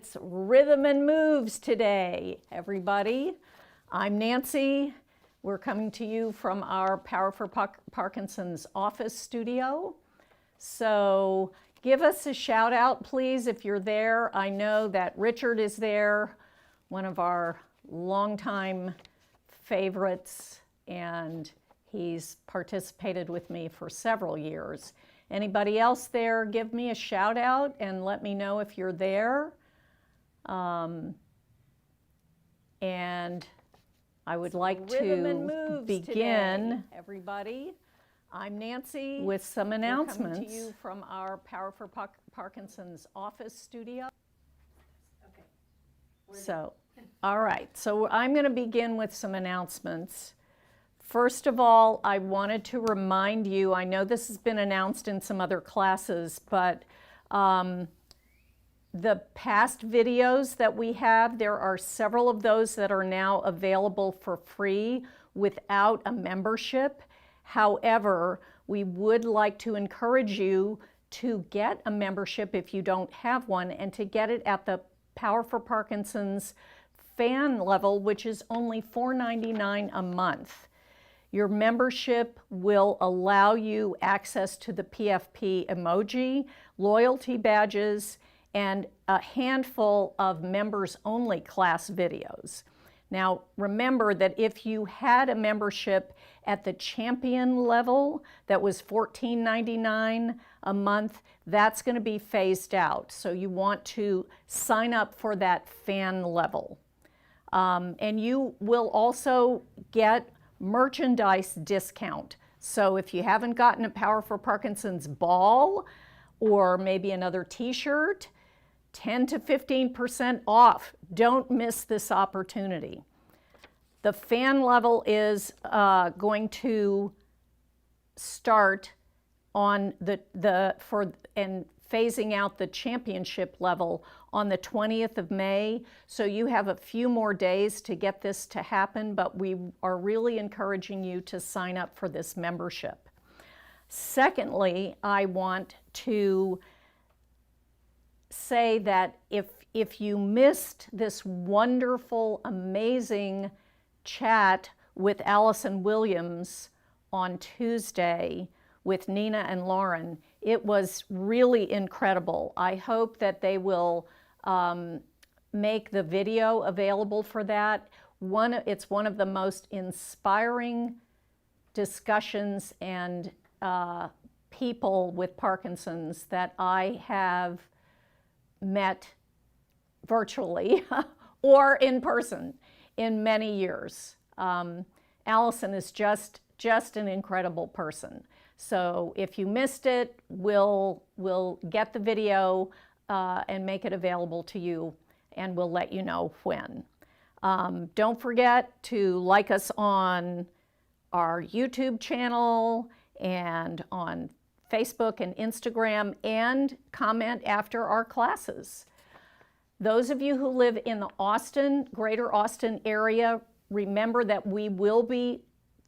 It's Rhythm and Moves today, everybody. I'm Nancy. We're coming to you from our Power for Parkinsons office studio. So give us a shout out, please, if you're there. I know that Richard is there, one of our longtime favorites, and he's participated with me for several years. Anybody else there, give me a shout out and let me know if you're there. And I would like to begin today, everybody. I'm Nancy with some announcements. We're coming to you from our Power for Parkinsons office studio. Okay. All right, so I'm going to begin with some announcements. First of all, I wanted to remind you, I know this has been announced in some other classes, but the past videos that we have, there are several of those that are now available for free without a membership. However, we would like to encourage you to get a membership if you don't have one, and to get it at the Power for Parkinsons fan level, which is only $4.99 a month. Your membership will allow you access to the PFP emoji, loyalty badges, and a handful of members-only class videos. Now, remember that if you had a membership at the champion level that was $14.99 a month, that's going to be phased out. So you want to sign up for that fan level. And you will also get merchandise discount. So if you haven't gotten a Power for Parkinsons ball or maybe another t-shirt, 10 to 15% off. Don't miss this opportunity. The fan level is going to start on and phasing out the championship level on the 20th of May. So you have a few more days to get this to happen, but we are really encouraging you to sign up for this membership. Secondly, I want to say that if you missed this wonderful, amazing chat with Allison Williams on Tuesday with Nina and Lauren, it was really incredible. I hope that they will make the video available for that. It's one of the most inspiring discussions and people with Parkinson's that I have met virtually or in person in many years. Allison is just an incredible person. So if you missed it, we'll get the video and make it available to you, and we'll let you know when. Don't forget to like us on our YouTube channel and on Facebook and Instagram, and comment after our classes. Those of you who live in the Austin, greater Austin area, remember that we will be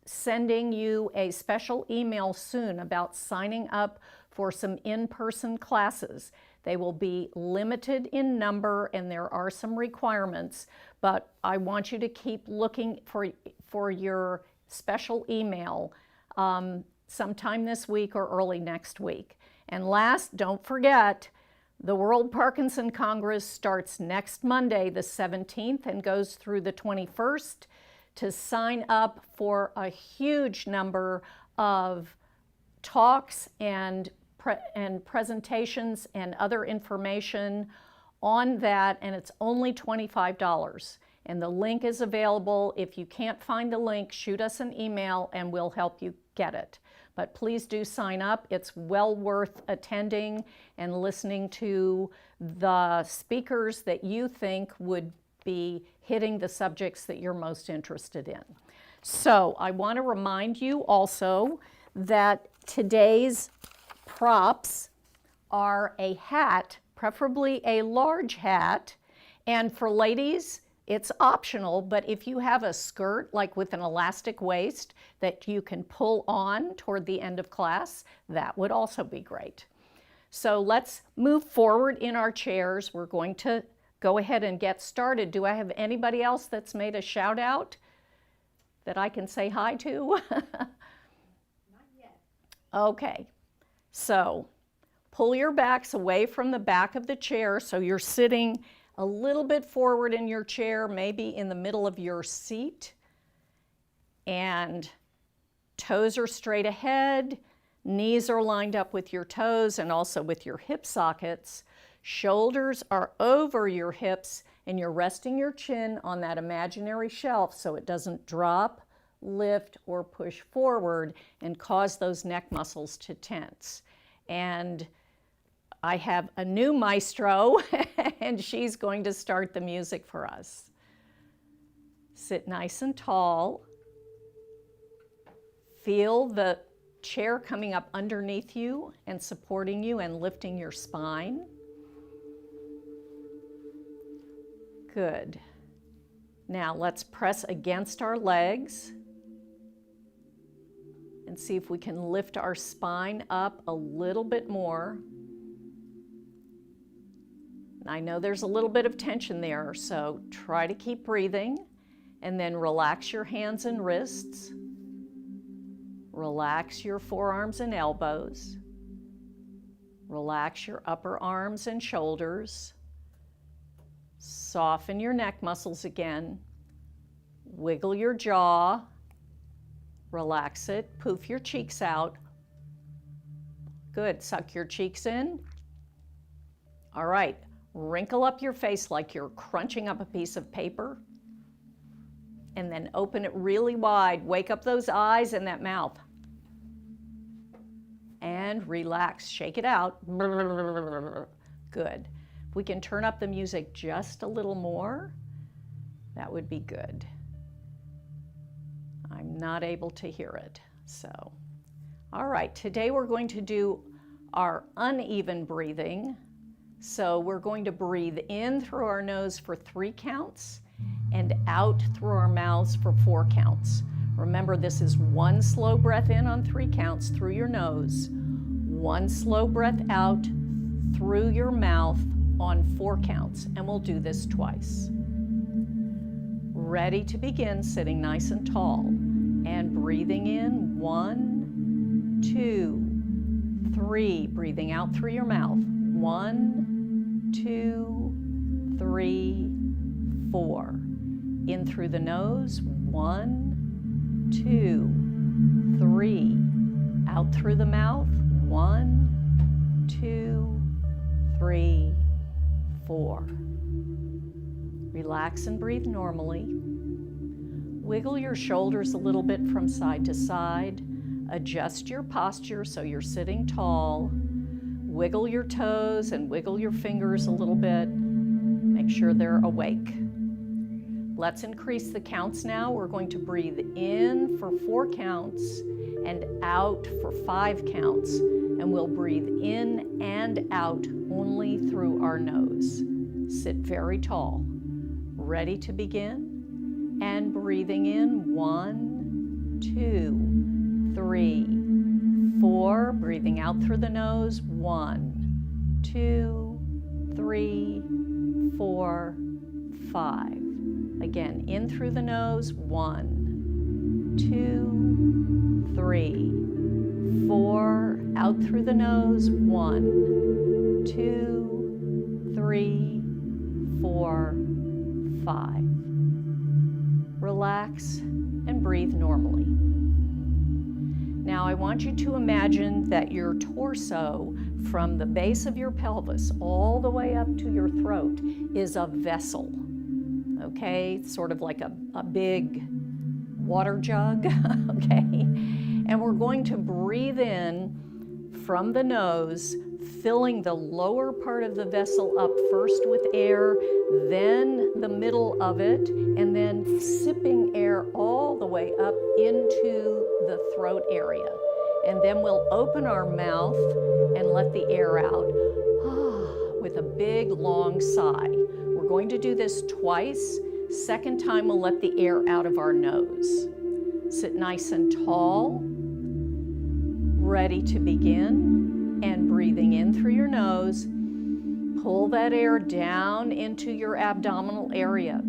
sending you a special email soon about signing up for some in-person classes. They will be limited in number and there are some requirements, but I want you to keep looking for your special email sometime this week or early next week. And last, don't forget, the World Parkinson Congress starts next Monday, the 17th, and goes through the 21st. To sign up for a huge number of talks and presentations and other information on that, and it's only $25. And the link is available. If you can't find the link, shoot us an email and we'll help you get it. But please do sign up. It's well worth attending and listening to the speakers that you think would be hitting the subjects that you're most interested in. So I want to remind you also that today's props are a hat, preferably a large hat, and for ladies, it's optional, but if you have a skirt, like with an elastic waist, that you can pull on toward the end of class, that would also be great. So let's move forward in our chairs. We're going to go ahead and get started. Do I have anybody else that's made a shout out that I can say hi to? Not yet. Okay, so pull your backs away from the back of the chair so you're sitting a little bit forward in your chair, maybe in the middle of your seat. And toes are straight ahead, knees are lined up with your toes and also with your hip sockets. Shoulders are over your hips and you're resting your chin on that imaginary shelf so it doesn't drop, lift, or push forward and cause those neck muscles to tense. And I have a new maestro and she's going to start the music for us. Sit nice and tall. Feel the chair coming up underneath you and supporting you and lifting your spine. Good. Now let's press against our legs and see if we can lift our spine up a little bit more. I know there's a little bit of tension there, so try to keep breathing and then relax your hands and wrists. Relax your forearms and elbows. Relax your upper arms and shoulders. Soften your neck muscles again. Wiggle your jaw. Relax it. Poof your cheeks out. Good. Suck your cheeks in. All right. Wrinkle up your face like you're crunching up a piece of paper. And then open it really wide. Wake up those eyes and that mouth. And relax. Shake it out. Good. If we can turn up the music just a little more, that would be good. I'm not able to hear it. So, all right. Today we're going to do our uneven breathing. So we're going to breathe in through our nose for 3 counts and out through our mouths for 4 counts. Remember, this is 1 slow breath in on 3 counts through your nose, 1 slow breath out through your mouth on 4 counts, and we'll do this twice. Ready to begin, sitting nice and tall and breathing in 1, 2, 3, breathing out through your mouth. 1, 2, 3, 4. In through the nose. 1, 2, 3. Out through the mouth. 1, 2, 3, 4. Relax and breathe normally. Wiggle your shoulders a little bit from side to side. Adjust your posture so you're sitting tall. Wiggle your toes and wiggle your fingers a little bit. Make sure they're awake. Let's increase the counts now. We're going to breathe in for 4 counts and out for 5 counts. And we'll breathe in and out only through our nose. Sit very tall. Ready to begin? And breathing in 1, 2, 3, 4. Breathing out through the nose. 1, 2, 3, 4, 5. Again, in through the nose. 1, 2, 3, 4. Out through the nose. 1, 2, 3, 4, 5. Relax and breathe normally. Now I want you to imagine that your torso from the base of your pelvis all the way up to your throat is a vessel, okay? Sort of like a big water jug, okay? And we're going to breathe in from the nose, filling the lower part of the vessel up first with air, then the middle of it, and then sipping air all the way up into the throat area. And then we'll open our mouth and let the air out with a big long sigh. We're going to do this twice. Second time we'll let the air out of our nose. Sit nice and tall, ready to begin, and breathing in through your nose, Pull that air down into your abdominal area.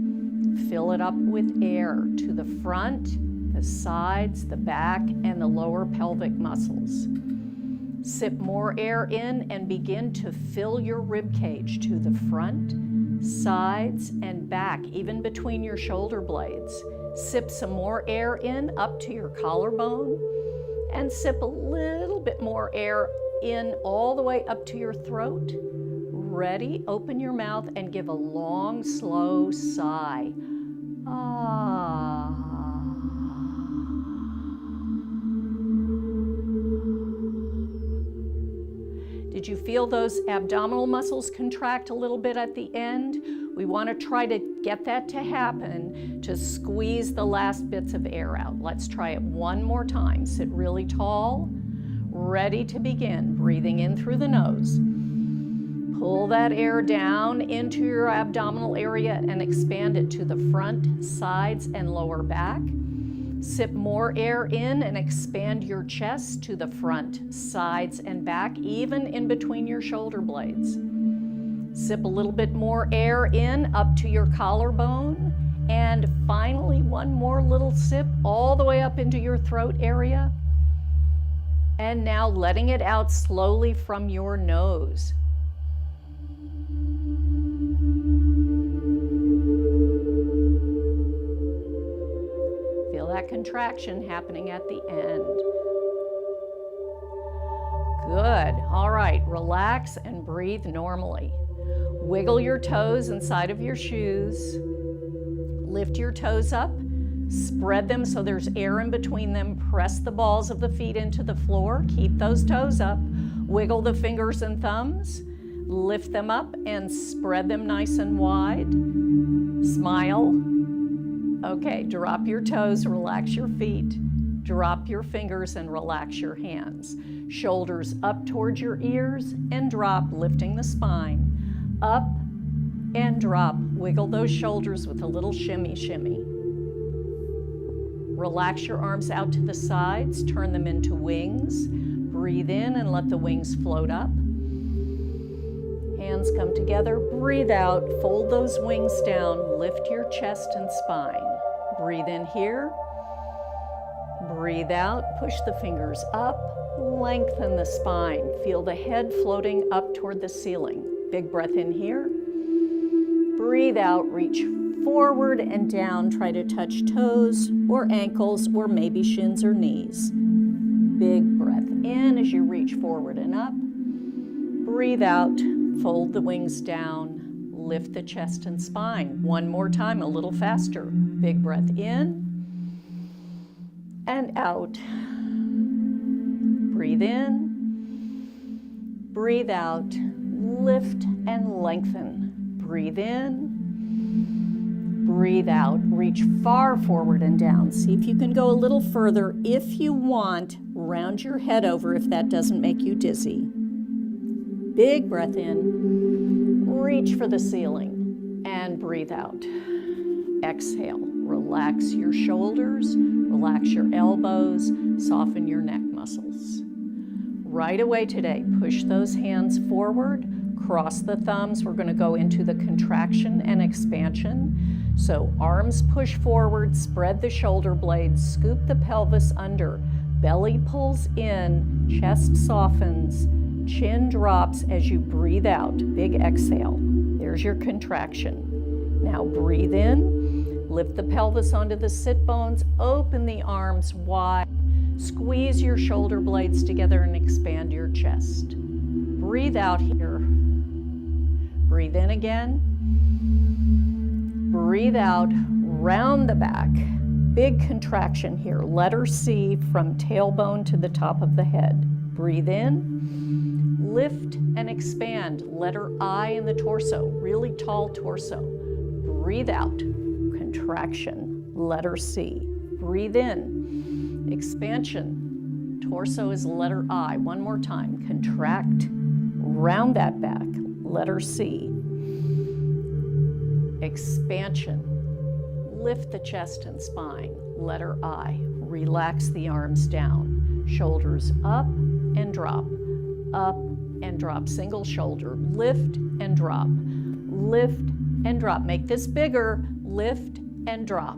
Fill it up with air to the front, the sides, the back, and the lower pelvic muscles. Sip more air in and begin to fill your rib cage to the front, sides, and back, even between your shoulder blades. Sip some more air in up to your collarbone, and sip a little bit more air in all the way up to your throat. Ready? Open your mouth and give a long, slow sigh. Ah. Did you feel those abdominal muscles contract a little bit at the end? We want to try to get that to happen to squeeze the last bits of air out. Let's try it one more time. Sit really tall. Ready to begin. Breathing in through the nose. Pull that air down into your abdominal area and expand it to the front, sides, and lower back. Sip more air in and expand your chest to the front, sides, and back, even in between your shoulder blades. Sip a little bit more air in up to your collarbone. And finally, one more little sip all the way up into your throat area. And now letting it out slowly from your nose. Feel that contraction happening at the end. Good. All right, relax and breathe normally. Wiggle your toes inside of your shoes. Lift your toes up. Spread them so there's air in between them. Press the balls of the feet into the floor. Keep those toes up. Wiggle the fingers and thumbs. Lift them up and spread them nice and wide. Smile. Okay, drop your toes, relax your feet. Drop your fingers and relax your hands. Shoulders up towards your ears and drop, lifting the spine. Up and drop. Wiggle those shoulders with a little shimmy, shimmy. Relax your arms out to the sides, turn them into wings. Breathe in and let the wings float up. Hands come together, breathe out, fold those wings down, lift your chest and spine. Breathe in here, breathe out, push the fingers up, lengthen the spine. Feel the head floating up toward the ceiling. Big breath in here. Breathe out, reach forward and down. Try to touch toes or ankles or maybe shins or knees. Big breath in as you reach forward and up. Breathe out, fold the wings down, lift the chest and spine. One more time, a little faster. Big breath in and out. Breathe in, breathe out, lift and lengthen. Breathe in, breathe out. Reach far forward and down. See if you can go a little further. If you want, round your head over if that doesn't make you dizzy. Big breath in, reach for the ceiling, and breathe out. Exhale, relax your shoulders, relax your elbows, soften your neck muscles. Right away today, push those hands forward, cross the thumbs. We're going to go into the contraction and expansion. So arms push forward, spread the shoulder blades, scoop the pelvis under, belly pulls in, chest softens, chin drops as you breathe out. Big exhale. There's your contraction. Now breathe in, lift the pelvis onto the sit bones, open the arms wide, squeeze your shoulder blades together and expand your chest. Breathe out here. Breathe in again. Breathe out, round the back. Big contraction here. Letter C from tailbone to the top of the head. Breathe in, lift and expand. Letter I in the torso, really tall torso. Breathe out, contraction. Letter C. Breathe in, expansion. Torso is letter I. One more time. Contract, round that back. Letter C. Expansion. Lift the chest and spine. Letter I. Relax the arms down. Shoulders up and drop. Up and drop. Single shoulder. Lift and drop. Lift and drop. Make this bigger. Lift and drop.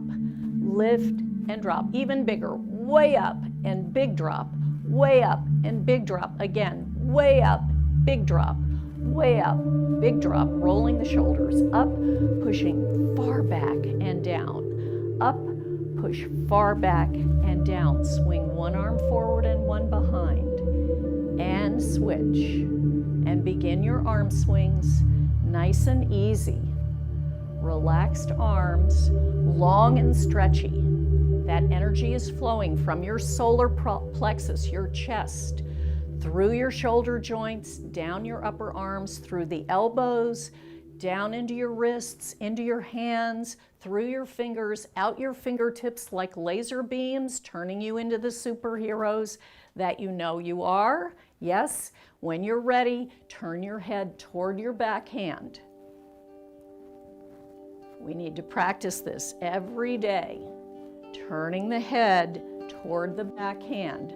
Lift and drop. Even bigger. Way up and big drop. Way up and big drop. Again, way up, big drop. Way up, big drop. Rolling the shoulders up, pushing far back and down. Up, push far back and down. Swing one arm forward and one behind. And switch. And begin your arm swings nice and easy. Relaxed arms, long and stretchy. That energy is flowing from your solar plexus, your chest, through your shoulder joints, down your upper arms, through the elbows, down into your wrists, into your hands, through your fingers, out your fingertips like laser beams, turning you into the superheroes that you know you are. Yes, when you're ready, turn your head toward your backhand. We need to practice this every day, turning the head toward the backhand.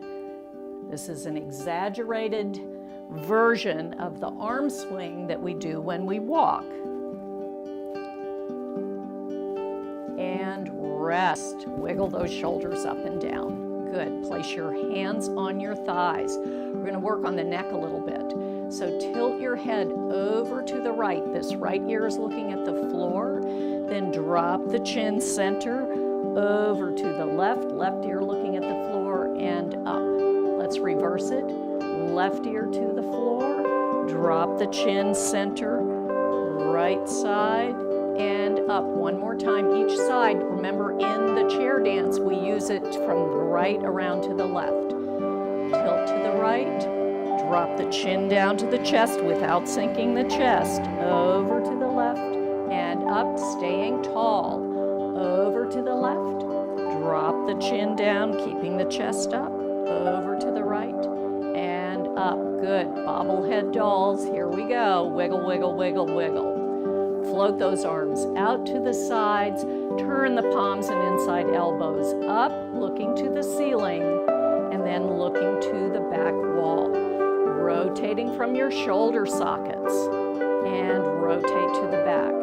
This is an exaggerated version of the arm swing that we do when we walk. And rest. Wiggle those shoulders up and down. Good. Place your hands on your thighs. We're going to work on the neck a little bit. So tilt your head over to the right. This right ear is looking at the floor. Then drop the chin center over to the left. Left ear looking at the floor and up. Let's reverse it. Left ear to the floor. Drop the chin center. Right side and up. One more time each side. Remember, in the chair dance, we use it from the right around to the left. Tilt to the right. Drop the chin down to the chest without sinking the chest. Over to the left and up, staying tall. Over to the left. Drop the chin down, keeping the chest up. Over to the right and up. Good. Bobblehead dolls. Here we go. Wiggle, wiggle, wiggle, wiggle. Float those arms out to the sides. Turn the palms and inside elbows up, looking to the ceiling, and then looking to the back wall. Rotating from your shoulder sockets and rotate to the back.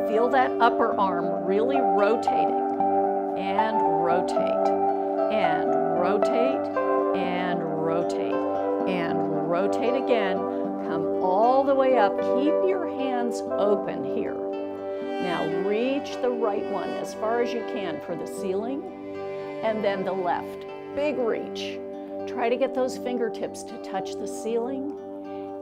Feel that upper arm really rotating and rotate and rotate and rotate and rotate again. Come all the way up. Keep your hands open here. Now reach the right one as far as you can for the ceiling, and then the left. Big reach. Try to get those fingertips to touch the ceiling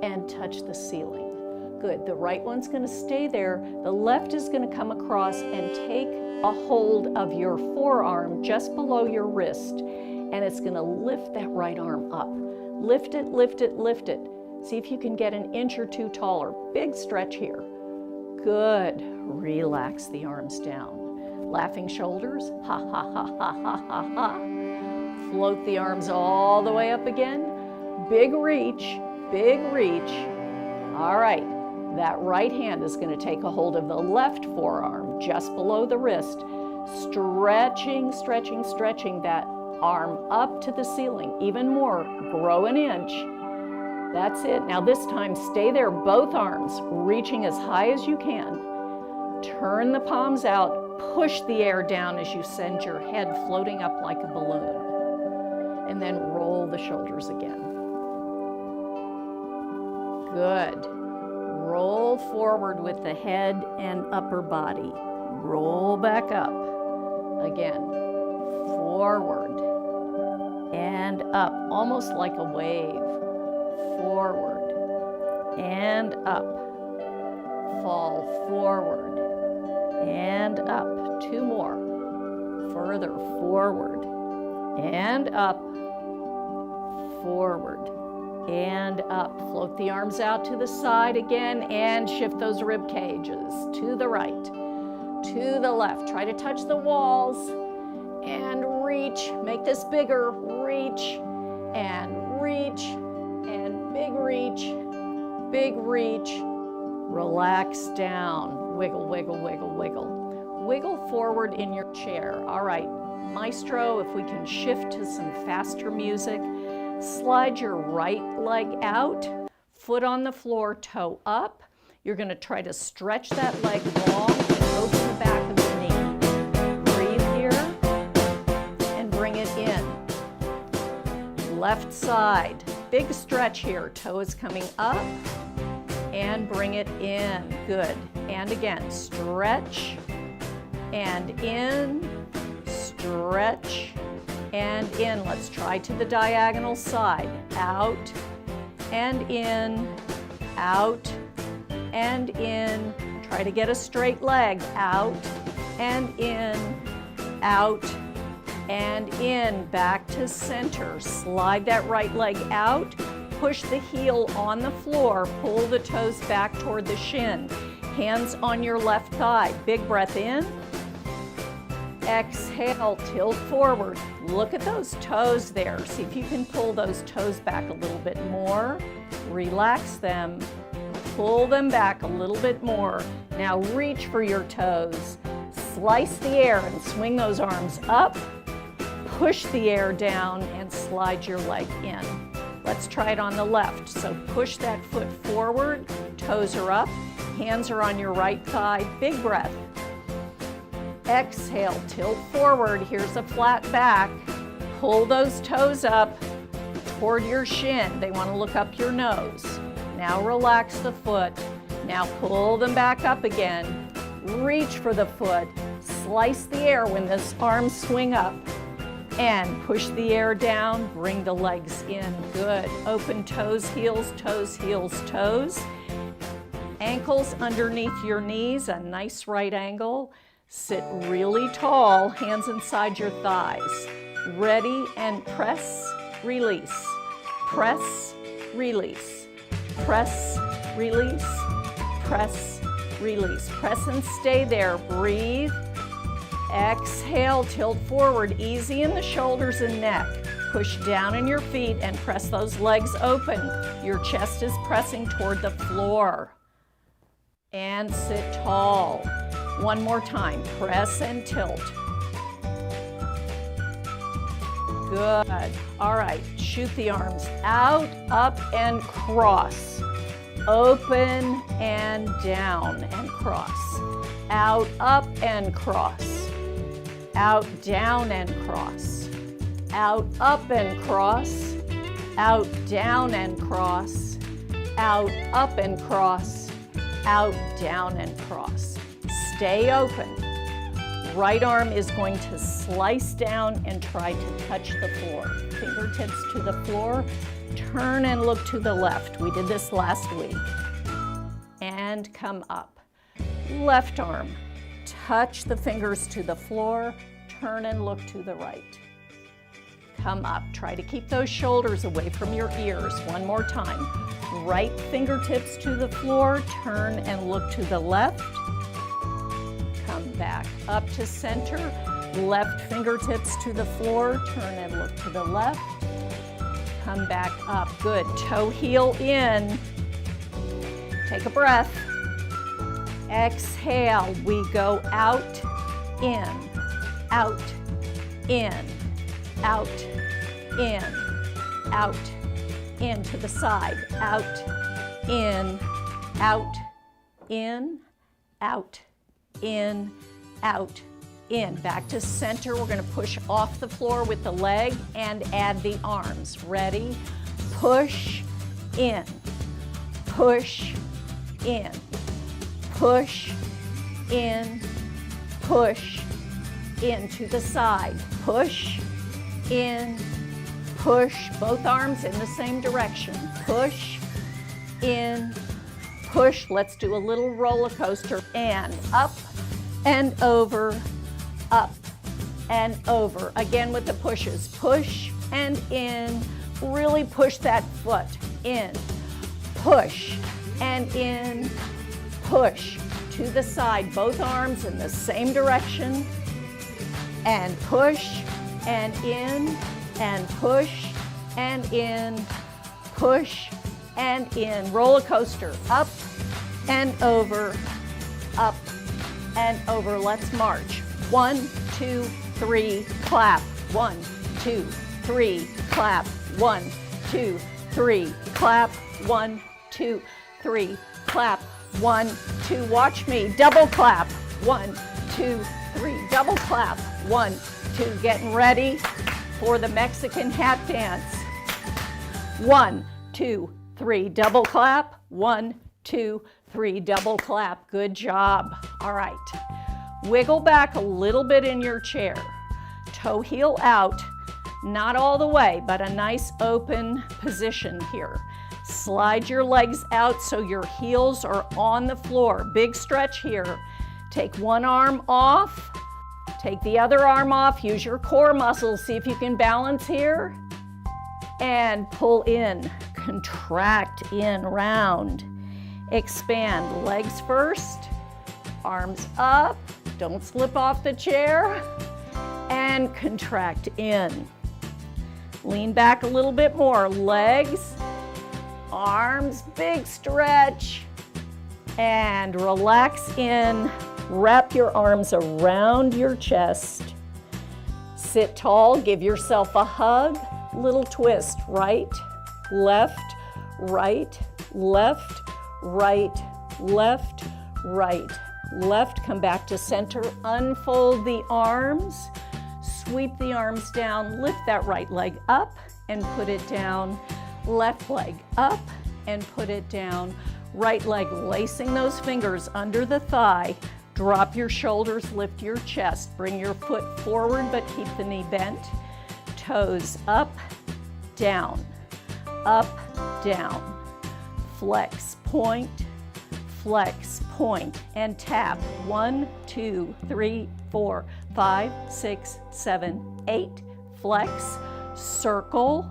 and touch the ceiling. Good. The right one's going to stay there. The left is going to come across and take a hold of your forearm just below your wrist, and it's going to lift that right arm up. Lift it, lift it, lift it. See if you can get an inch or two taller. Big stretch here. Good. Relax the arms down. Laughing shoulders. Ha, ha, ha, ha, ha, ha, ha. Float the arms all the way up again. Big reach, big reach. All right. That right hand is going to take a hold of the left forearm just below the wrist. Stretching, stretching, stretching that arm up to the ceiling. Even more. Grow an inch. That's it. Now this time, stay there, both arms, reaching as high as you can. Turn the palms out, push the air down as you send your head floating up like a balloon. And then roll the shoulders again. Good. Roll forward with the head and upper body. Roll back up. Again, forward and up, almost like a wave. Forward and up. Fall forward and up. Two more. Further forward and up. Forward and up. Float the arms out to the side again and shift those rib cages to the right, to the left. Try to touch the walls and reach. Make this bigger. Reach and reach. And big reach, big reach. Relax down. Wiggle, wiggle, wiggle, wiggle. Wiggle forward in your chair. All right, maestro, if we can shift to some faster music. Slide your right leg out, foot on the floor, toe up. You're going to try to stretch that leg long and open the back of the knee. Breathe here and bring it in. Left side. Big stretch here. Toes coming up and bring it in. Good. And again, stretch and in, stretch and in. Let's try to the diagonal side. Out and in, out and in. Try to get a straight leg. Out and in, out and in. Back to center. Slide that right leg out. Push the heel on the floor. Pull the toes back toward the shin. Hands on your left thigh. Big breath in. Exhale, tilt forward. Look at those toes there. See if you can pull those toes back a little bit more. Relax them. Pull them back a little bit more. Now reach for your toes. Slice the air and swing those arms up. Push the air down and slide your leg in. Let's try it on the left. So push that foot forward. Toes are up. Hands are on your right thigh. Big breath. Exhale, tilt forward. Here's a flat back. Pull those toes up toward your shin. They want to look up your nose. Now relax the foot. Now pull them back up again. Reach for the foot. Slice the air when the arms swing up. And push the air down. Bring the legs in. Good. Open toes, heels, toes, heels, toes. Ankles underneath your knees, a nice right angle. Sit really tall, hands inside your thighs. Ready and press, release. Press, release. Press, release. Press, release. Press and stay there. Breathe. Exhale, tilt forward. Easy in the shoulders and neck. Push down in your feet and press those legs open. Your chest is pressing toward the floor. And sit tall. One more time. Press and tilt. Good. All right. Shoot the arms out, up, and cross. Open and down and cross. Out, up, and cross. Out, down, and cross. Out, up, and cross. Out, down, and cross. Out, up, and cross. Out, down, and cross. Stay open. Right arm is going to slice down and try to touch the floor. Fingertips to the floor. Turn and look to the left. We did this last week. And come up. Left arm. Touch the fingers to the floor. Turn and look to the right. Come up. Try to keep those shoulders away from your ears. One more time. Right fingertips to the floor. Turn and look to the left. Come back up to center. Left fingertips to the floor. Turn and look to the left. Come back up. Good. Toe heel in. Take a breath. Exhale. We go out, in, out, in, out, in, out, in to the side, out, in, out, in, out, in, out, in. Back to center. We're going to push off the floor with the leg and add the arms. Ready? Push in, push in, push in, push in to the side. Push in, push, both arms in the same direction. Push in, push. Let's do a little roller coaster. And up and over, up and over. Again with the pushes. Push and in. Really push that foot in. Push and in. Push to the side. Both arms in the same direction. And push and in. And push and in. Push and in. Roller coaster. Up and over. Up and over. Let's march. 1, 2, 3, clap. 1, 2, 3, clap. 1, 2, 3, clap. 1, 2, 3, clap. 1, 2, watch me, double clap, 1, 2, 3, double clap, 1, 2, getting ready for the Mexican hat dance. 1, 2, 3, double clap, 1, 2, 3, double clap, good job. All right, wiggle back a little bit in your chair, toe heel out, not all the way, but a nice open position here. Slide your legs out so your heels are on the floor. Big stretch here. Take one arm off, take the other arm off, use your core muscles, see if you can balance here, and pull in, contract in, round, expand, legs first, arms up, don't slip off the chair, and contract in. Lean back a little bit more, legs, arms, big stretch, and relax in. Wrap your arms around your chest. Sit tall, give yourself a hug, little twist, right, left, right, left, right, left, right, left. Come back to center, unfold the arms, sweep the arms down, lift that right leg up and put it down. Left leg up and put it down. Right leg lacing those fingers under the thigh. Drop your shoulders, lift your chest. Bring your foot forward, but keep the knee bent. Toes up, down, flex, point, and tap. 1, 2, 3, 4, 5, 6, 7, 8. Flex, circle,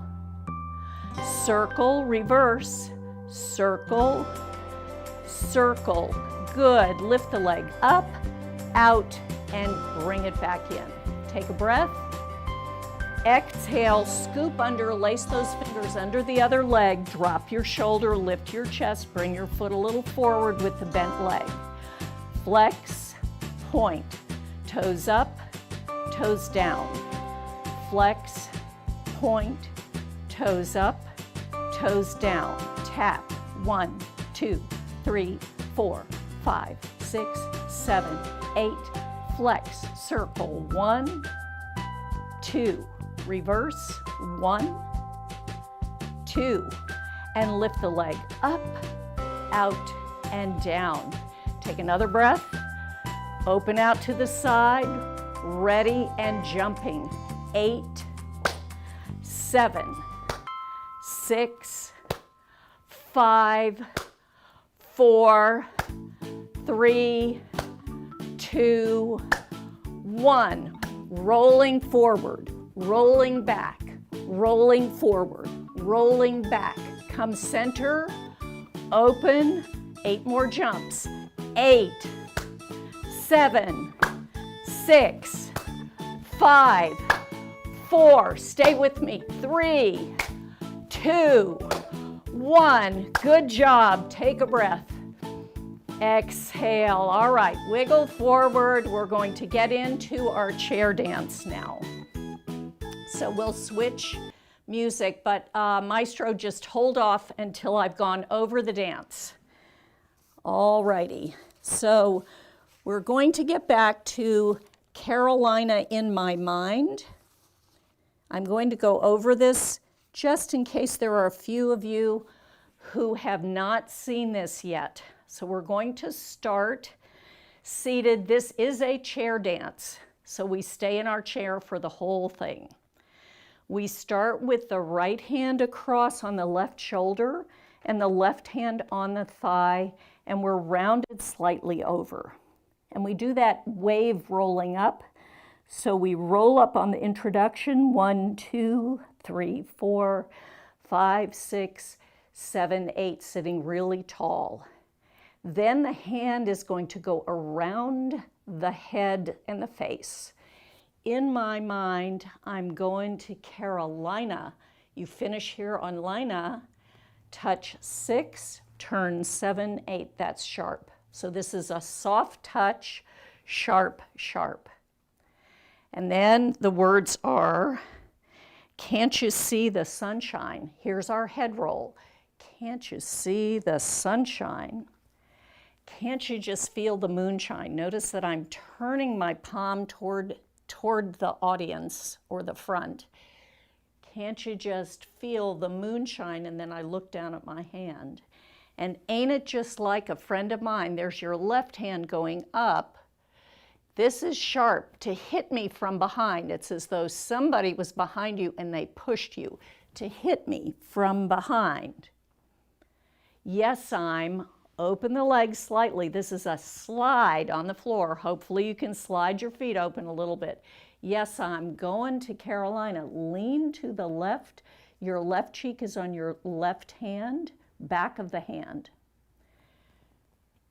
circle, reverse, circle, circle. Good. Lift the leg up, out, and bring it back in. Take a breath. Exhale, scoop under, lace those fingers under the other leg, drop your shoulder, lift your chest, bring your foot a little forward with the bent leg. Flex, point, toes up, toes down. Flex, point, toes up, toes down. Tap. 1, 2, 3, 4, 5, 6, 7, 8. Flex, circle. 1, 2. Reverse. 1, 2. And lift the leg up, out, and down. Take another breath. Open out to the side. Ready and jumping. 8, 7, 6, 5, 4, 3, 2, 1. Rolling forward, rolling back, rolling forward, rolling back. Come center, open, 8 more jumps. 8, 7, 6, 5, 4, stay with me. 3, 2, 1. Good job. Take a breath. Exhale. All right, wiggle forward. We're going to get into our chair dance now. So we'll switch music, but Maestro, just hold off until I've gone over the dance. All righty. So we're going to get back to Carolina in My Mind. I'm going to go over this just in case there are a few of you who have not seen this yet. So we're going to start seated. This is a chair dance, so we stay in our chair for the whole thing. We start with the right hand across on the left shoulder and the left hand on the thigh, and we're rounded slightly over. And we do that wave rolling up. So we roll up on the introduction, 1, 2, 3, 4, 5, 6, 7, 8, sitting really tall. Then the hand is going to go around the head and the face. In my mind, I'm going to Carolina. You finish here on Lina, touch 6, turn 7, 8, that's sharp. So this is a soft touch, sharp, sharp. And then the words are, can't you see the sunshine? Here's our head roll. Can't you see the sunshine? Can't you just feel the moonshine? Notice that I'm turning my palm toward the audience or the front. Can't you just feel the moonshine? And then I look down at my hand. And ain't it just like a friend of mine? There's your left hand going up. This is sharp to hit me from behind. It's as though somebody was behind you and they pushed you to hit me from behind. Yes, I'm. Open the legs slightly. This is a slide on the floor. Hopefully you can slide your feet open a little bit. Yes, I'm going to Carolina. Lean to the left. Your left cheek is on your left hand, back of the hand.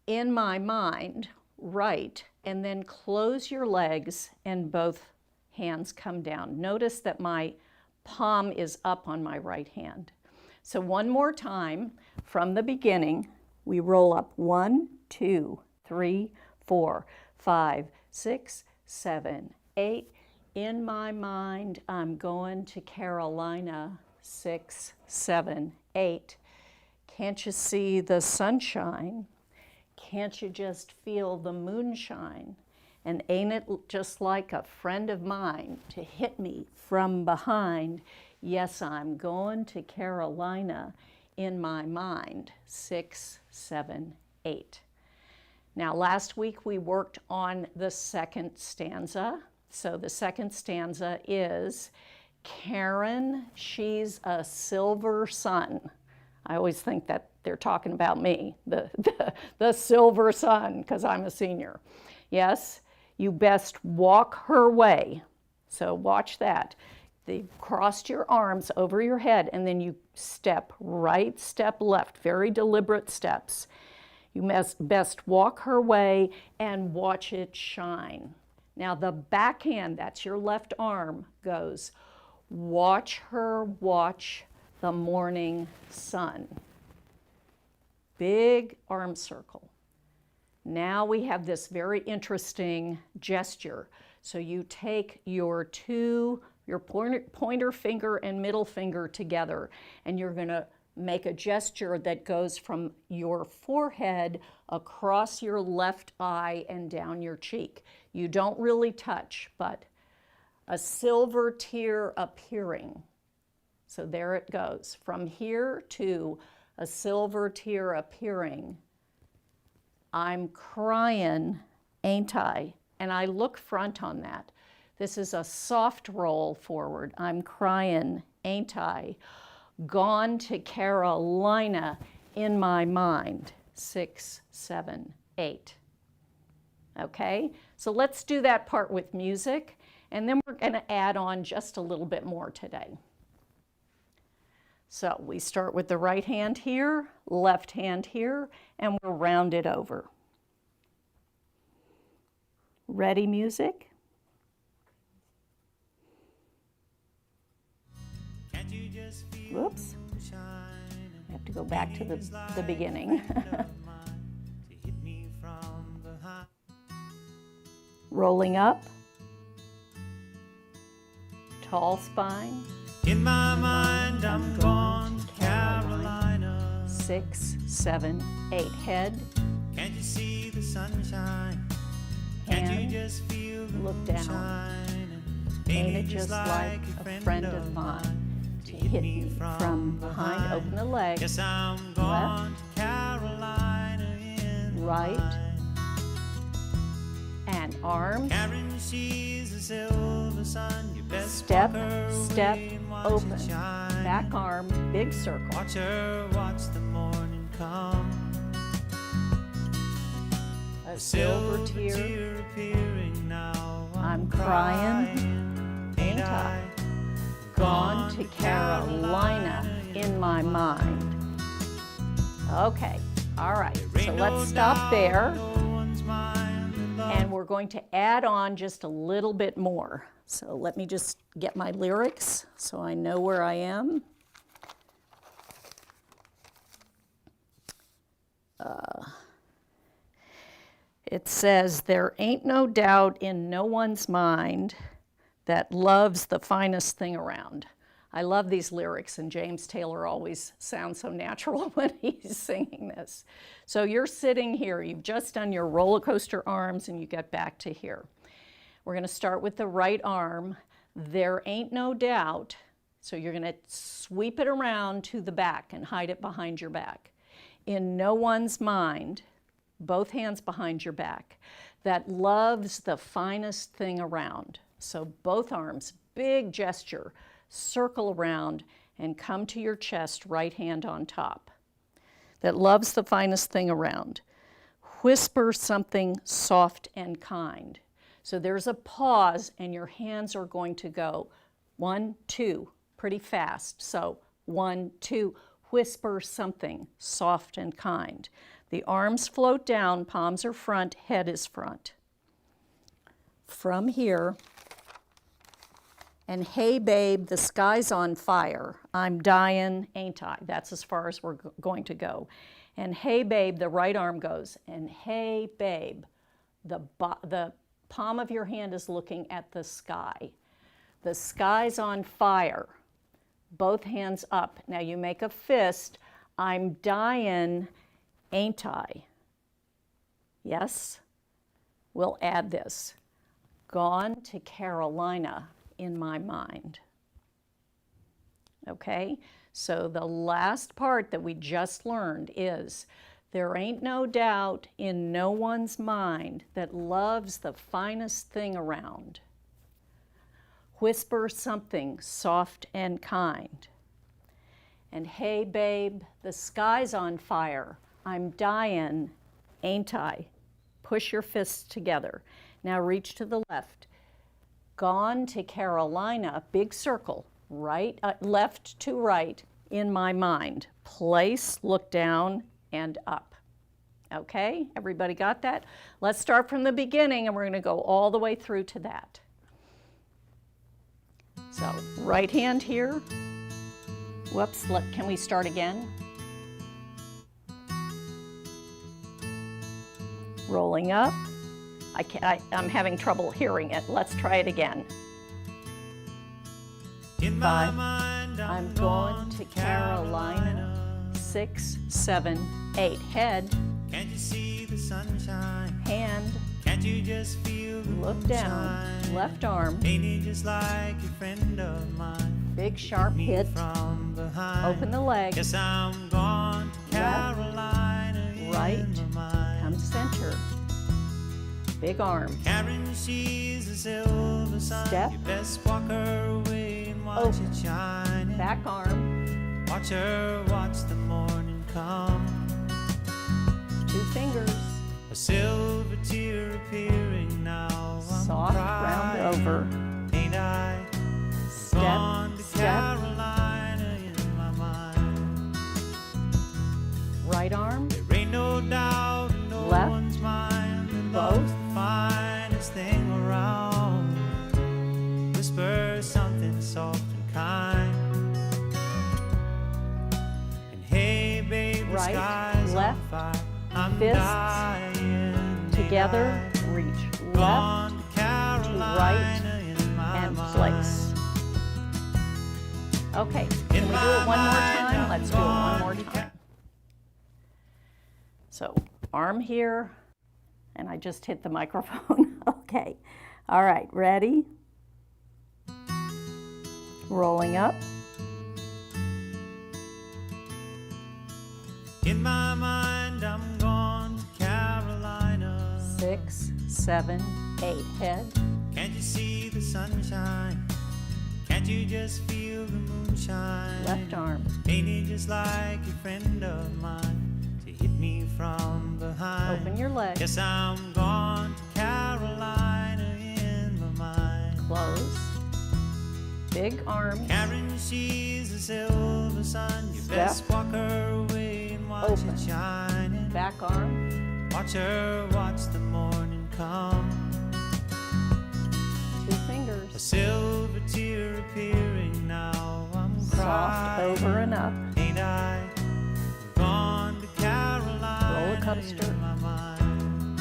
In my mind, right, and then close your legs and both hands come down. Notice that my palm is up on my right hand. So one more time from the beginning. We roll up 1, 2, 3, 4, 5, 6, 7, 8. In my mind, I'm going to Carolina. 6, 7, 8. Can't you see the sunshine? Can't you just feel the moonshine? And ain't it just like a friend of mine to hit me from behind? Yes, I'm going to Carolina. In my mind. 6, 7, 8. Now last week we worked on the second stanza. So the second stanza is, Karen, she's a silver sun. I always think that they're talking about me, the silver sun, because I'm a senior. Yes, you best walk her way. So watch that. They crossed your arms over your head, and then you step right, step left, very deliberate steps. You best walk her way and watch it shine. Now the backhand, that's your left arm, goes, watch her watch the morning sun. Big arm circle. Now we have this very interesting gesture. So you take your pointer finger and middle finger together, and you're going to make a gesture that goes from your forehead across your left eye and down your cheek. You don't really touch, but a silver tear appearing. So there it goes, from here to a silver tear appearing. I'm crying, ain't I? And I look front on that. This is a soft roll forward. I'm crying, ain't I? Gone to Carolina in my mind. 6, 7, 8. Okay, so let's do that part with music, and then we're going to add on just a little bit more today. So we start with the right hand here, left hand here, and we'll round it over. Ready, music? Whoops. I have to go back to the beginning. Rolling up. Tall spine. In my mind, I'm gone to Carolina. 6, 7, 8. Head. Can't you see the sunshine? Can't you just feel the Look down. moonshine? Ain't it just like a friend of mine to hit me from behind? Open the legs. Yes, I'm gone to Carolina in Right. mind. And arms. Karen, she's a silver sun. You best Step, walk her step, way and watch open. it shine. Back arm, big circle. Watch her watch the morning come. A silver tear. Appearing now. I'm crying, ain't I? Gone to Carolina in my mind. Okay, all right, so let's stop there. And we're going to add on just a little bit more. So let me just get my lyrics so I know where I am. It says, there ain't no doubt in no one's mind that love's the finest thing around. I love these lyrics, and James Taylor always sounds so natural when he's singing this. So you're sitting here, you've just done your roller coaster arms, and you get back to here. We're going to start with the right arm. There ain't no doubt. So you're going to sweep it around to the back and hide it behind your back. In no one's mind, both hands behind your back, that love's the finest thing around. So both arms, big gesture, circle around and come to your chest, right hand on top. That love's the finest thing around. Whisper something soft and kind. So there's a pause and your hands are going to go 1, 2, pretty fast. So 1, 2, whisper something soft and kind. The arms float down, palms are front, head is front. From here, and hey babe, the sky's on fire. I'm dying, ain't I? That's as far as we're going to go. And hey babe, the right arm goes. And hey babe, the palm of your hand is looking at the sky. The sky's on fire. Both hands up. Now you make a fist. I'm dying, ain't I? Yes? We'll add this. Gone to Carolina in my mind. Okay? So the last part that we just learned is, there ain't no doubt in no one's mind that love's the finest thing around. Whisper something soft and kind. And hey babe, the sky's on fire. I'm dying, ain't I? Push your fists together. Now reach to the left. Gone to Carolina, big circle, right, left to right in my mind. Place, look down, and up. Okay, everybody got that? Let's start from the beginning, and we're going to go all the way through to that. So, right hand here. Whoops, can we start again? Rolling up. I'm having trouble hearing it. Let's try it again. In my mind, I'm going to Carolina. 6, 7, 8. Head. Can't you see the sunshine? Hand. Can't you just feel the Look down. moonshine? Left arm. Ain't it just like a friend of mine? Big sharp Me hit. from behind. Open the leg. Guess I'm gone to Left. Carolina. Right. In my mind. Come center. Big arm. Karen, she's a silver sun. Step. You best walk her away and watch Open. it shine. Back arm. Watch her watch the morning come. 2 fingers. A silver tear appearing now. I'm Soft round crying. over. Ain't I Step. gone to Step. Carolina in my mind? Right arm. There ain't no doubt in no Left. one's mind that Both. love's the finest thing around. Whisper something soft and kind. And hey babe, the Right. sky's Left. on fire. I'm Fists. dying. Together. Ain't Reach. I Left. gone to Carolina in my And mind. place. Okay, can we do it one more time? Let's do it one more time. So, arm here, and I just hit the microphone. Okay, all right, ready? Rolling up. In my mind, I'm gone to Carolina. 6, 7, 8. Head. Can't you see the sunshine? Can't you just feel the moonshine? Left arm. Ain't it just like a friend of mine to hit me from behind? Open your leg. Guess I'm gone to Carolina in my mind. Close. Big arms. Karen, she's a silver sun. You Step. best walk her away and watch Open. it shining. Back arm. Watch her watch the morning come. 2 A fingers. silver tear appearing now. I'm Soft crying. over and up. Ain't I gone to Carolina? Roller coaster. In my mind.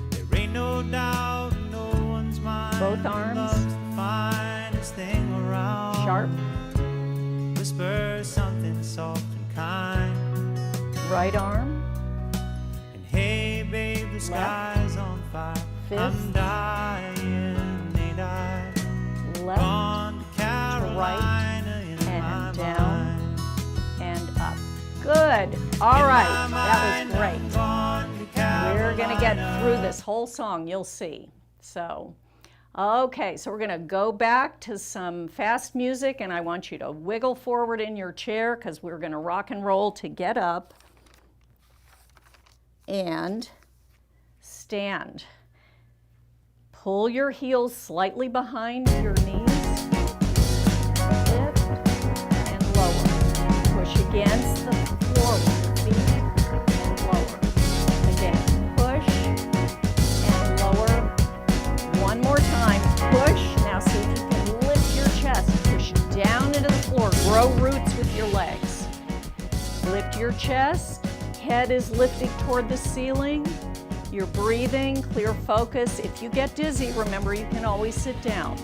There ain't no doubt in no one's mind. Both arms. Love's the finest thing around. right arm, And hey, babe, the sky's on fire. fist, I'm dying, ain't I? left, Gone to Carolina in my and down, mind. and up. Good. All right, that was great. Great. We're going to get through this whole song, you'll see. So, okay, so we're going to go back to some fast music, and I want you to wiggle forward in your chair because we're going to rock and roll to get up and stand. Pull your heels slightly behind your knees, lift and lower. Push against the floor with your feet and lower. Again, push and lower. One more time, push. Now see if you can lift your chest. Push down into the floor. Grow roots with your legs. Lift your chest. Head is lifted toward the ceiling. You're breathing, clear focus. If you get dizzy, remember you can always sit down.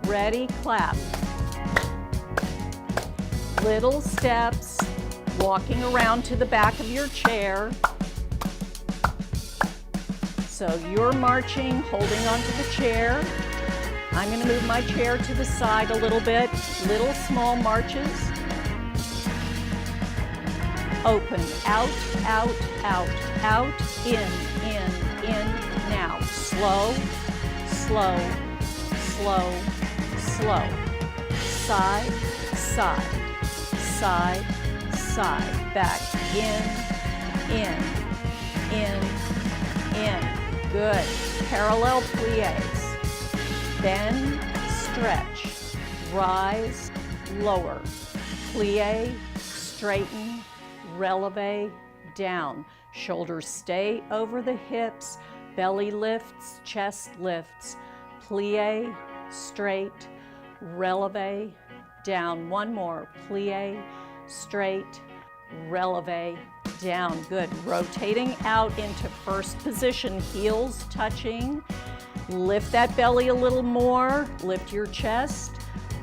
Ready, clap. Little steps, walking around to the back of your chair. So you're marching, holding onto the chair. I'm going to move my chair to the side a little bit. Little small marches. Open, out, out, out, out, in, now. Slow, slow, slow, slow. Side, side, side, side. Back, in, Good. Parallel pliés. Bend, stretch, rise, lower. Plie, straighten, releve, down. Shoulders stay over the hips, belly lifts, chest lifts. Plie, straight, releve, down. One more. Plie, straight, releve, down. Good. Rotating out into first position, heels touching. Lift that belly a little more. Lift your chest.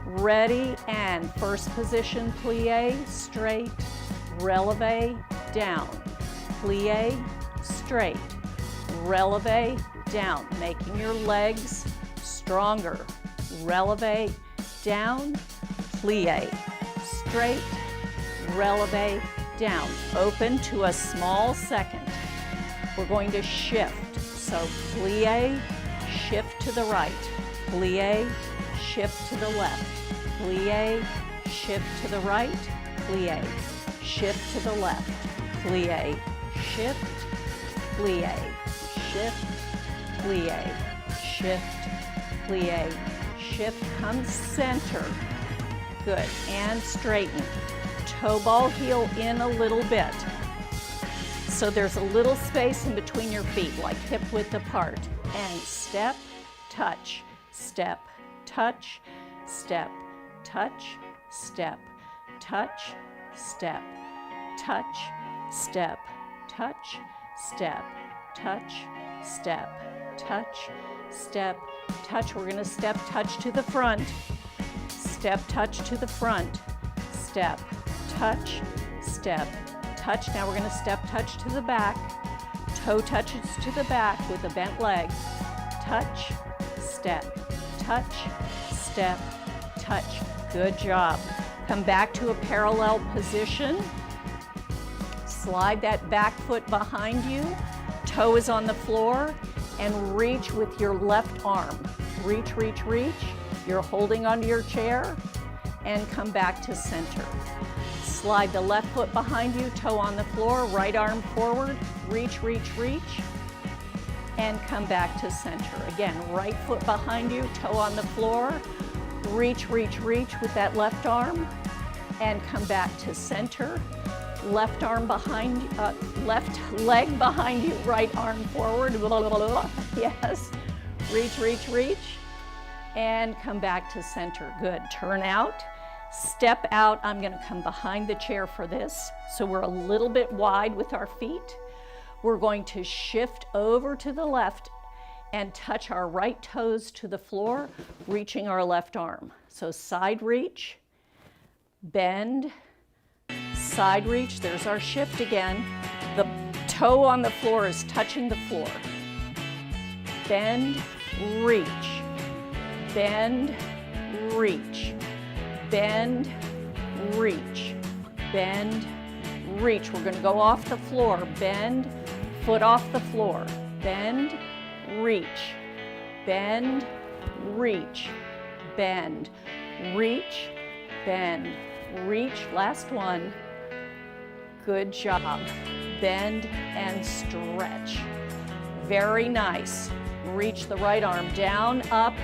Ready, and first position, plie, straight, releve, down. Plie, straight, releve, down. Making your legs stronger. Releve, down, plie, straight, releve, down. Open to a small second. We're going to shift. So plie, shift to the right. Plie, shift to the left. Plie, shift to the right. Plie, shift to the left. Plie, shift, plie, shift, plie, shift, plie, shift. Come center. Good. And straighten. Toe ball heel in a little bit. So there's a little space in between your feet, like hip width apart. And step, touch, step, touch, step, touch, step, touch, step, touch, step, touch, step, touch, step, touch, step, touch. We're going to step, touch to the front. Step, touch to the front. Step, touch, step, touch. Now we're going to step, touch to the back. Toe touches to the back with a bent leg. Touch, step, touch, step, touch. Good job. Come back to a parallel position. Slide that back foot behind you. Toe is on the floor, and reach with your left arm. Reach, reach, reach. You're holding onto your chair, and come back to center. Slide the left foot behind you, toe on the floor, right arm forward. Reach, reach, reach, and come back to center. Again, right foot behind you, toe on the floor. Reach, reach, reach with that left arm, and come back to center. Left arm behind, left leg behind you, right arm forward. Yes. Reach, reach, reach, and come back to center. Good. Turn out, step out. I'm going to come behind the chair for this, so we're a little bit wide with our feet. We're going to shift over to the left and touch our right toes to the floor, reaching our left arm. So side reach, bend, side reach. There's our shift again. The toe on the floor is touching the floor. Bend, reach. Bend, reach. Bend, reach. Bend, reach. We're going to go off the floor. Bend, foot off the floor. Bend, reach. Bend, reach. Bend, reach, bend, reach. Last one. Good job. Bend and stretch. Very nice. Reach the right arm down, up,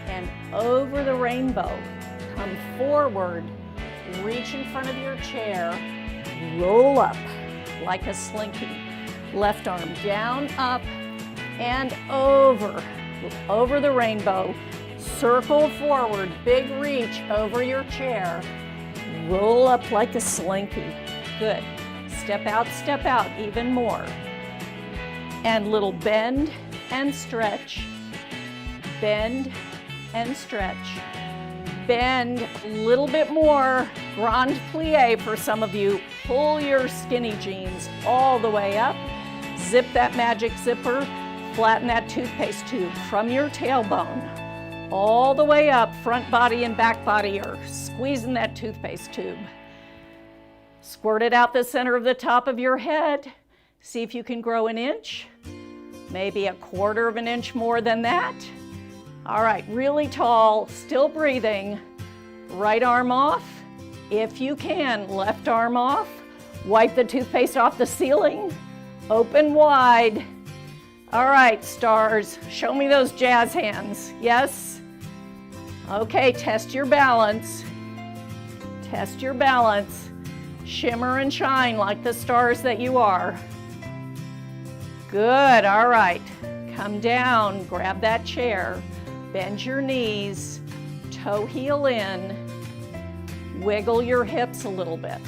and over the rainbow. Come forward. Reach in front of your chair. Roll up like a slinky. Left arm down, up, and over the rainbow. Circle forward, big reach over your chair. Roll up like a slinky. Good. Step out, even more. And little bend and stretch. Bend and stretch. Bend a little bit more. Grand plie for some of you. Pull your skinny jeans all the way up. Zip that magic zipper. Flatten that toothpaste tube from your tailbone all the way up. Front body and back body are squeezing that toothpaste tube. Squirt it out the center of the top of your head. See if you can grow an inch, maybe a quarter of an inch more than that. All right, really tall, still breathing. Right arm off. If you can, left arm off. Wipe the toothpaste off the ceiling. Open wide. All right, stars, show me those jazz hands. Yes? Okay, test your balance. Test your balance. Shimmer and shine like the stars that you are. Good, all right. Come down, grab that chair. Bend your knees, toe heel in. Wiggle your hips a little bit.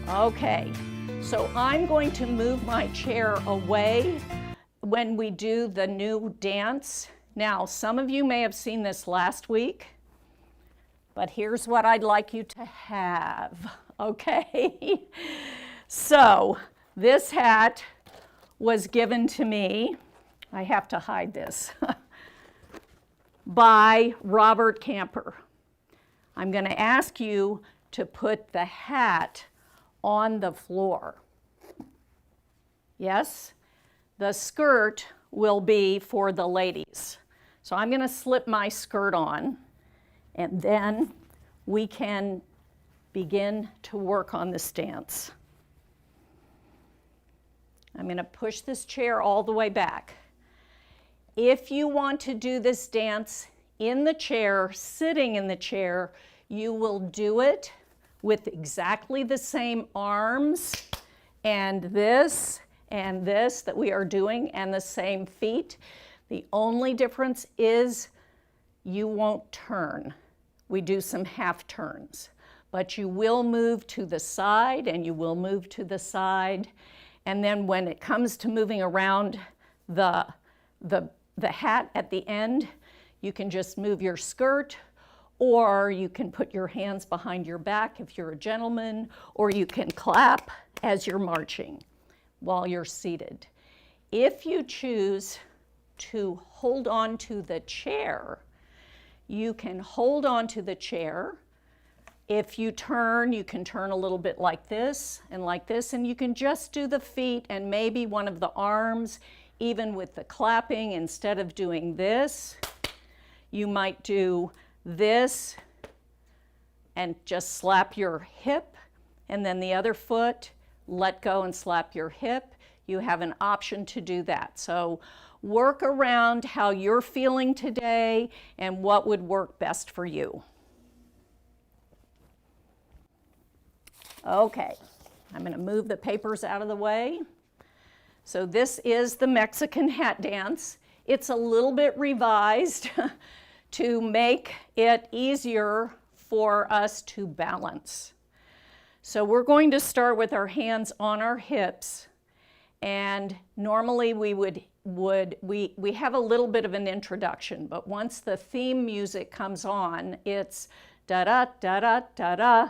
Okay. So I'm going to move my chair away when we do the new dance. Now, some of you may have seen this last week, but here's what I'd like you to have, okay? So this hat was given to me, I have to hide this, by Robert Camper. I'm going to ask you to put the hat on the floor. Yes? The skirt will be for the ladies. So I'm going to slip my skirt on, and then we can begin to work on this dance. I'm going to push this chair all the way back. If you want to do this dance in the chair, sitting in the chair, you will do it with exactly the same arms and this that we are doing, and the same feet. The only difference is you won't turn. We do some half turns, but you will move to the side and you will move to the side. And then when it comes to moving around the hat at the end, you can just move your skirt, or you can put your hands behind your back if you're a gentleman, or you can clap as you're marching while you're seated. If you choose to hold on to the chair, you can hold on to the chair. If you turn, you can turn a little bit like this, and you can just do the feet and maybe one of the arms, even with the clapping. Instead of doing this, you might do this and just slap your hip, and then the other foot, let go and slap your hip. You have an option to do that. So work around how you're feeling today and what would work best for you. Okay, I'm going to move the papers out of the way. So this is the Mexican hat dance. It's a little bit revised to make it easier for us to balance. So we're going to start with our hands on our hips, and normally we have a little bit of an introduction, but once the theme music comes on, it's da-da, da-da, da-da,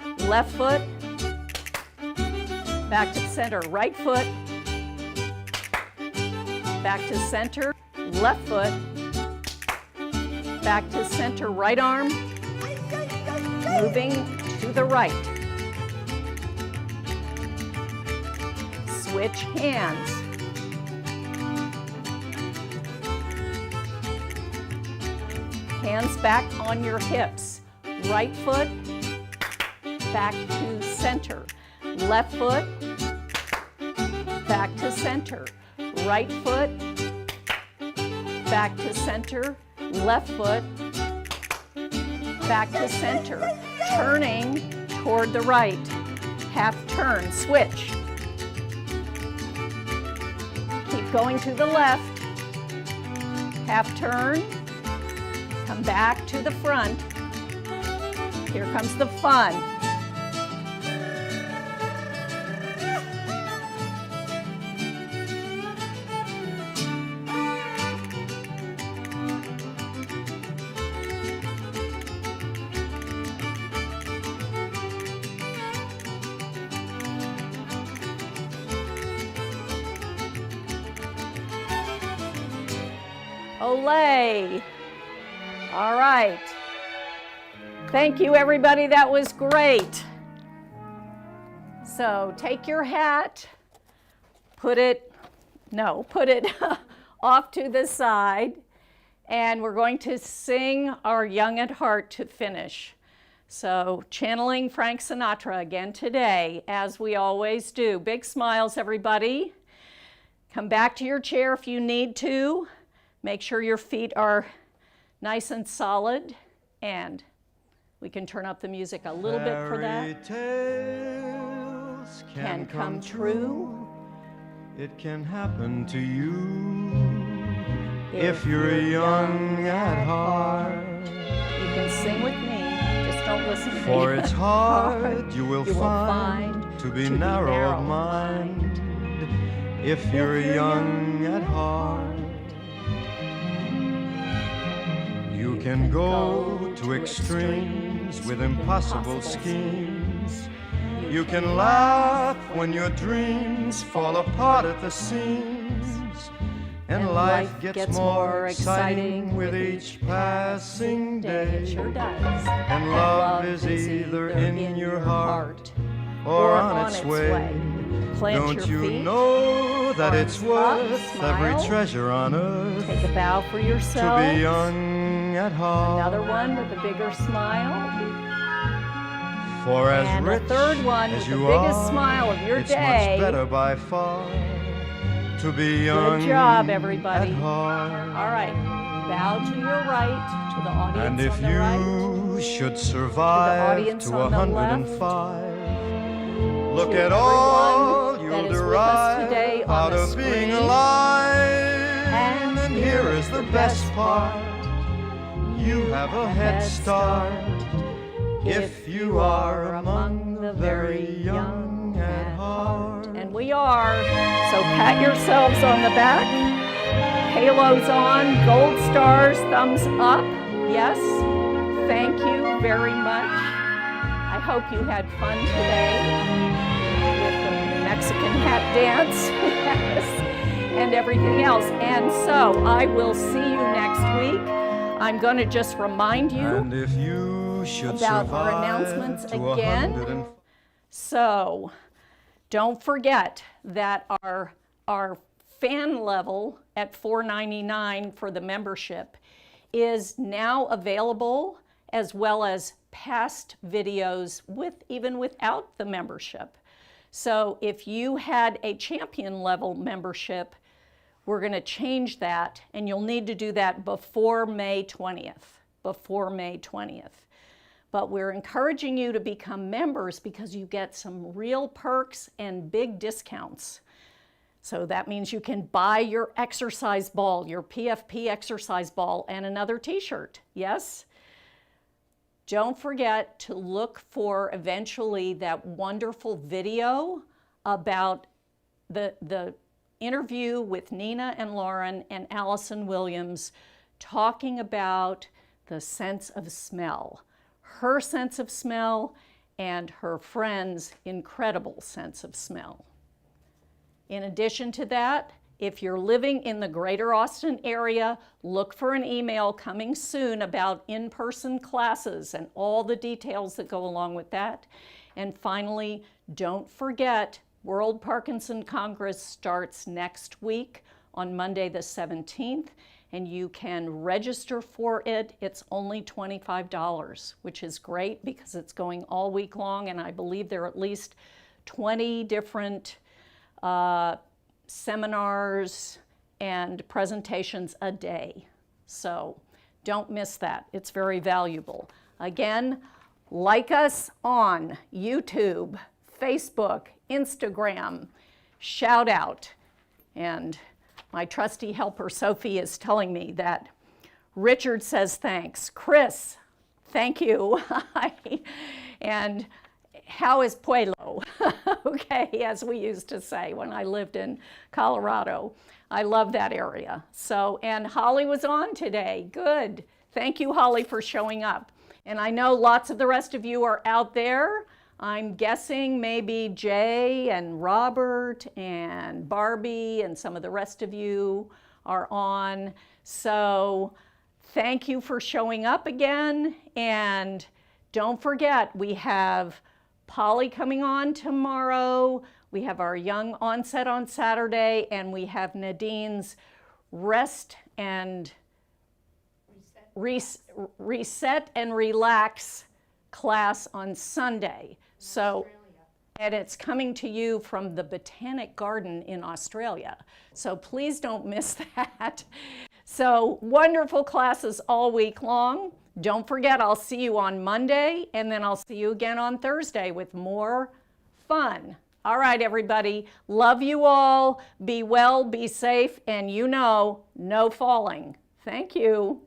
left foot, back to center, right foot, back to center, left foot, back to center, right arm, moving to the right. Switch hands. Hands back on your hips. Right foot, back to center. Left foot, back to center. Right foot, back to center. Left foot, back to center. Turning toward the right. Half turn, switch. Keep going to the left. Half turn. Come back to the front. Here comes the fun. Olay! All right. Thank you, everybody. That was great. So take your hat, put it off to the side, and we're going to sing our Young at Heart to finish. So channeling Frank Sinatra again today, as we always do. Big smiles, everybody. Come back to your chair if you need to. Make sure your feet are nice and solid, and we can turn up the music a little bit for that. Tales Can come true. It can happen to you if you're young at heart. You can sing with me, just don't listen to me. For it's hard, you will find, to be narrow of mind. if you're young at heart. You can go to extremes with impossible schemes. You can laugh when your dreams fall apart at the seams. And life gets more exciting with each passing day. It sure does. And love is either in your heart or on its way. Plant Don't your you feet, know that it's arms up, worth smile. every treasure on earth Take a bow for to yourself. be young at heart? Another one with a bigger smile. For as And rich a third one as with you the biggest are, smile of your it's day. much better by far to be young job, everybody. at heart. All right, bow to your right, to the audience And if on the you right. should survive audience to on the 105, look To at all everyone that you'll is with us today derive on out the of being screen. alive. And And here is the best part. You have a head start if you are among the very young at heart. And we are. So pat yourselves on the back. Halos on, gold stars, thumbs up. Yes, thank you very much. I hope you had fun today with the Mexican hat dance and everything else. And so I will see you next week. I'm going to just remind you And if you should about our survive announcements to again. 100 So don't forget that our fan level at $4.99 for the membership is now available, as well as past videos even without the membership. So if you had a champion level membership, we're going to change that, and you'll need to do that before May 20th. But we're encouraging you to become members because you get some real perks and big discounts. So that means you can buy your exercise ball, your PFP exercise ball, and another t-shirt, yes? Don't forget to look for eventually that wonderful video about the interview with Nina and Lauren and Allison Williams talking about the sense of smell. Her sense of smell and her friend's incredible sense of smell. In addition to that, if you're living in the greater Austin area, look for an email coming soon about in-person classes and all the details that go along with that. And finally, don't forget, World Parkinson Congress starts next week on Monday the 17th, and you can register for it. It's only $25, which is great because it's going all week long, and I believe there are at least 20 different seminars and presentations a day. So don't miss that. It's very valuable. Again, like us on YouTube, Facebook, Instagram, shout out. And my trusty helper Sophie is telling me that Richard says thanks. Chris, thank you. And how is Pueblo? Okay, as we used to say when I lived in Colorado. I love that area. So, and Holly was on today. Good. Thank you, Holly, for showing up. And I know lots of the rest of you are out there. I'm guessing maybe Jay and Robert and Barbie and some of the rest of you are on. So thank you for showing up again. And don't forget, we have Polly coming on tomorrow. We have our young onset on Saturday, and we have Nadine's reset and relax class on Sunday. So, and it's coming to you from the Botanic Garden in Australia. So please don't miss that. So wonderful classes all week long. Don't forget, I'll see you on Monday, and then I'll see you again on Thursday with more fun. All right, everybody. Love you all. Be well, be safe, and no falling. Thank you.